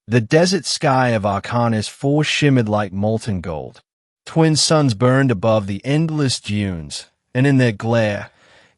The desert sky of Arkanis IV shimmered like molten gold. Twin suns burned above the endless dunes, and in their glare,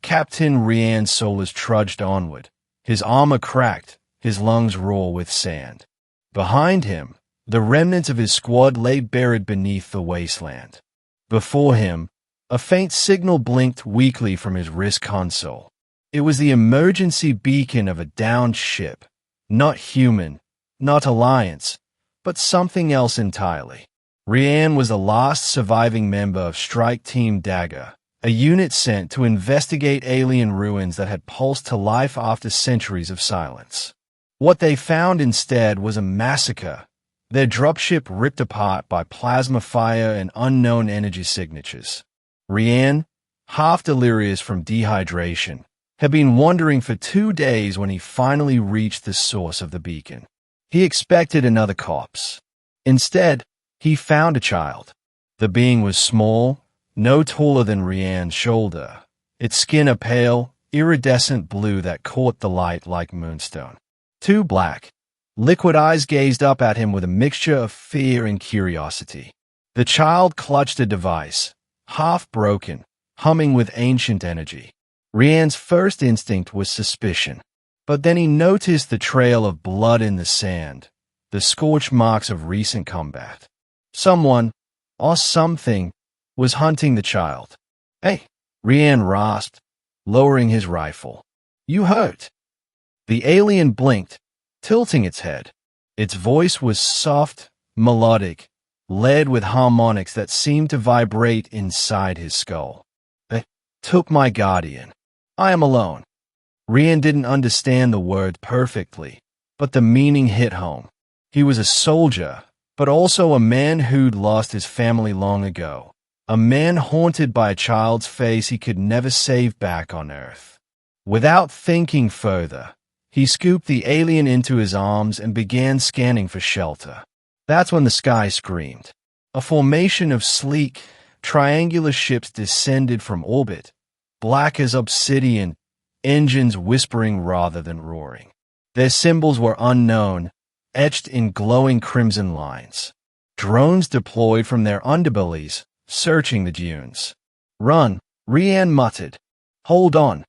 Captain Rian Solas trudged onward, his armor cracked, his lungs raw with sand. Behind him, the remnants of his squad lay buried beneath the wasteland. Before him, a faint signal blinked weakly from his wrist console. It was the emergency beacon of a downed ship. Not human, not Alliance, but something else entirely. Rian was the last surviving member of Strike Team Dagger, a unit sent to investigate alien ruins that had pulsed to life after centuries of silence. What they found instead was a massacre, their dropship ripped apart by plasma fire and unknown energy signatures. Rian, half delirious from dehydration, had been wandering for 2 days when he finally reached the source of the beacon. He expected another corpse. Instead, he found a child. The being was small, no taller than Rian's shoulder, its skin a pale, iridescent blue that caught the light like moonstone. Two black, liquid eyes gazed up at him with a mixture of fear and curiosity. The child clutched a device, half broken, humming with ancient energy. Rian's first instinct was suspicion, but then he noticed the trail of blood in the sand, the scorch marks of recent combat. Someone, or something, was hunting the child. "Hey," Rian rasped, lowering his rifle. "You hurt." The alien blinked, tilting its head. Its voice was soft, melodic, layered with harmonics that seemed to vibrate inside his skull. "They took my guardian. I am alone." Rian didn't understand the word perfectly, but the meaning hit home. He was a soldier, but also a man who'd lost his family long ago. A man haunted by a child's face he could never save back on Earth. Without thinking further, he scooped the alien into his arms and began scanning for shelter. That's when the sky screamed. A formation of sleek, triangular ships descended from orbit, black as obsidian, engines whispering rather than roaring. Their symbols were unknown, etched in glowing crimson lines. Drones deployed from their underbellies, searching the dunes. "Run," Rian muttered. "Hold on."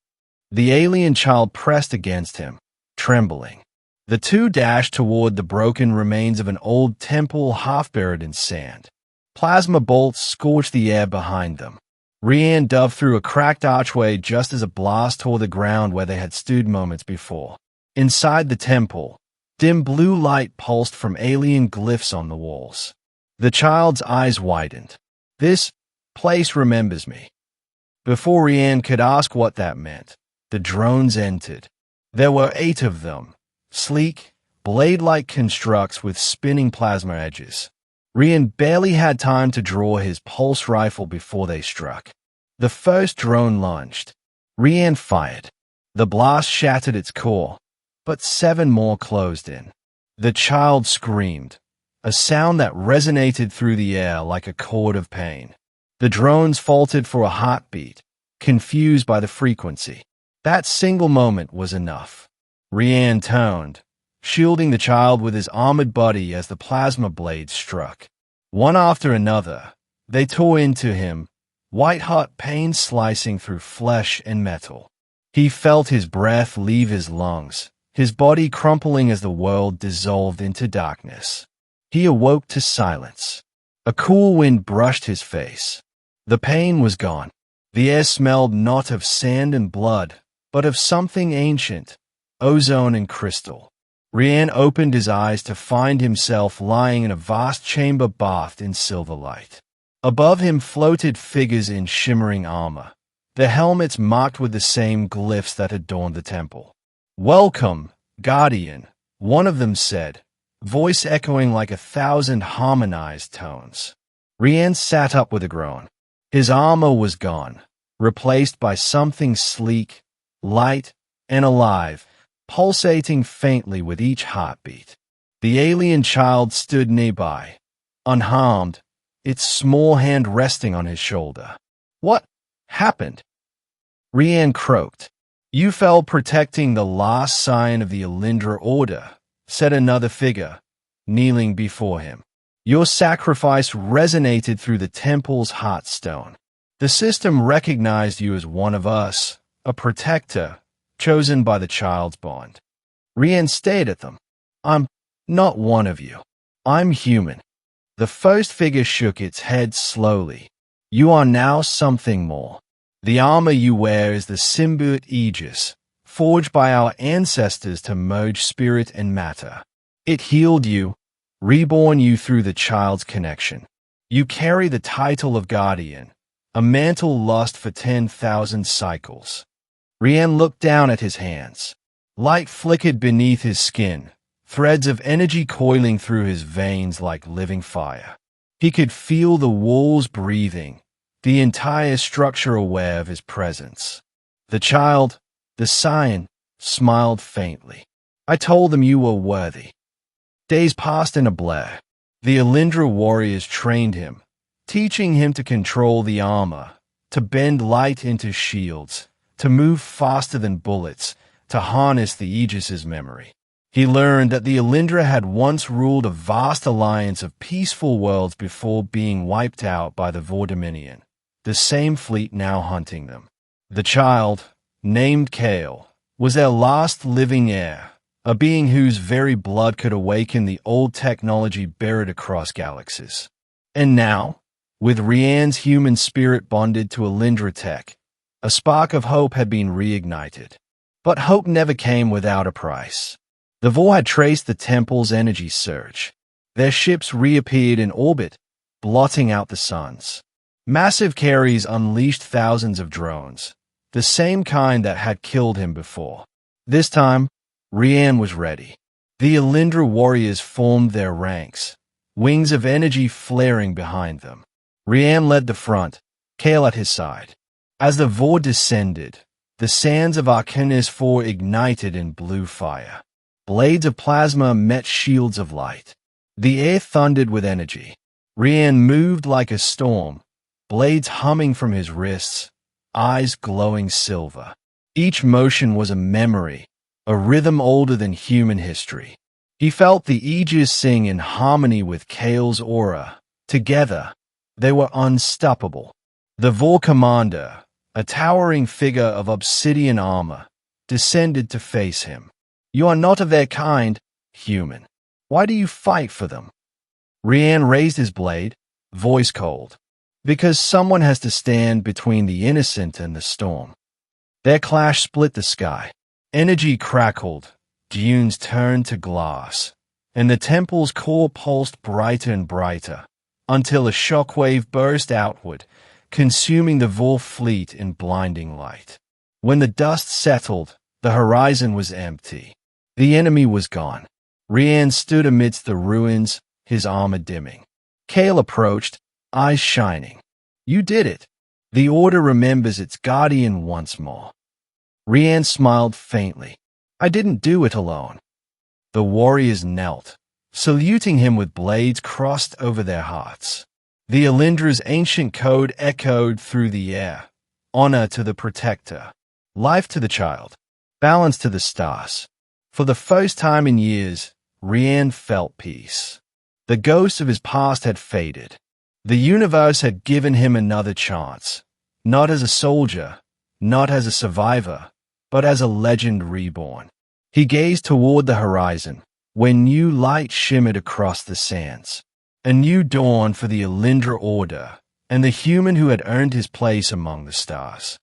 The alien child pressed against him, trembling. The two dashed toward the broken remains of an old temple half buried in sand. Plasma bolts scorched the air behind them. Rian dove through a cracked archway just as a blast tore the ground where they had stood moments before. Inside the temple, dim blue light pulsed from alien glyphs on the walls. The child's eyes widened. "This place remembers me." Before Rian could ask what that meant, the drones entered. There were 8 of them, sleek, blade-like constructs with spinning plasma edges. Rian barely had time to draw his pulse rifle before they struck. The first drone launched. Rian fired. The blast shattered its core, but 7 more closed in. The child screamed, a sound that resonated through the air like a chord of pain. The drones faltered for a heartbeat, confused by the frequency. That single moment was enough. Rian turned, shielding the child with his armored body as the plasma blades struck. One after another, they tore into him, white-hot pain slicing through flesh and metal. He felt his breath leave his lungs, his body crumpling as the world dissolved into darkness. He awoke to silence. A cool wind brushed his face. The pain was gone. The air smelled not of sand and blood, but of something ancient, ozone and crystal. Rian opened his eyes to find himself lying in a vast chamber bathed in silver light. Above him floated figures in shimmering armor, their helmets marked with the same glyphs that adorned the temple. "Welcome, Guardian," one of them said, voice echoing like 1,000 harmonized tones. Rian sat up with a groan. His armor was gone, replaced by something sleek, light, and alive, pulsating faintly with each heartbeat. The alien child stood nearby, unharmed, its small hand resting on his shoulder. "What happened?" Rian croaked. "You fell protecting the last sign of the Alindra Order," said another figure, kneeling before him. Your sacrifice resonated through the temple's heartstone. The system recognized you as one of us, a protector, chosen by the child's bond. Rian stared at them. I'm not one of you. I'm human. The first figure shook its head slowly. You are now something more. The armor you wear is the symbiote Aegis, forged by our ancestors to merge spirit and matter. It healed you, reborn you through the child's connection. You carry the title of Guardian, a mantle lost for 10,000 cycles. Rian looked down at his hands. Light flickered beneath his skin, threads of energy coiling through his veins like living fire. He could feel the walls breathing, the entire structure aware of his presence. The child, the scion, smiled faintly. I told them you were worthy. Days passed in a blur. The Alindra warriors trained him, teaching him to control the armor, to bend light into shields, to move faster than bullets, to harness the Aegis's memory. He learned that the Alindra had once ruled a vast alliance of peaceful worlds before being wiped out by the Vordominion, the same fleet now hunting them. The child, named Kale, was their last living heir, a being whose very blood could awaken the old technology buried across galaxies. And now, with Rian's human spirit bonded to Alindra tech, a spark of hope had been reignited. But hope never came without a price. The Vor had traced the temple's energy surge. Their ships reappeared in orbit, blotting out the suns. Massive carries unleashed thousands of drones, the same kind that had killed him before. This time, Rian was ready. The Alindra warriors formed their ranks, wings of energy flaring behind them. Rian led the front, Kale at his side. As the Vor descended, the sands of Arkanis IV ignited in blue fire. Blades of plasma met shields of light. The air thundered with energy. Rian moved like a storm, blades humming from his wrists, eyes glowing silver. Each motion was a memory, a rhythm older than human history. He felt the Aegis sing in harmony with Kale's aura. Together, they were unstoppable. The Vor commander, a towering figure of obsidian armor, descended to face him. You are not of their kind, human. Why do you fight for them? Rian raised his blade, voice cold. Because someone has to stand between the innocent and the storm. Their clash split the sky. Energy crackled, dunes turned to glass, and the temple's core pulsed brighter and brighter, until a shockwave burst outward, consuming the Vor fleet in blinding light. When the dust settled, the horizon was empty. The enemy was gone. Rian stood amidst the ruins, his armor dimming. Kale approached, eyes shining. You did it. The Order remembers its guardian once more. Rian smiled faintly. I didn't do it alone. The warriors knelt, saluting him with blades crossed over their hearts. The Alindra's ancient code echoed through the air. Honor to the protector. Life to the child. Balance to the stars. For the first time in years, Rian felt peace. The ghosts of his past had faded. The universe had given him another chance. Not as a soldier, not as a survivor, but as a legend reborn. He gazed toward the horizon, where new light shimmered across the sands. A new dawn for the Alindra Order, and the human who had earned his place among the stars.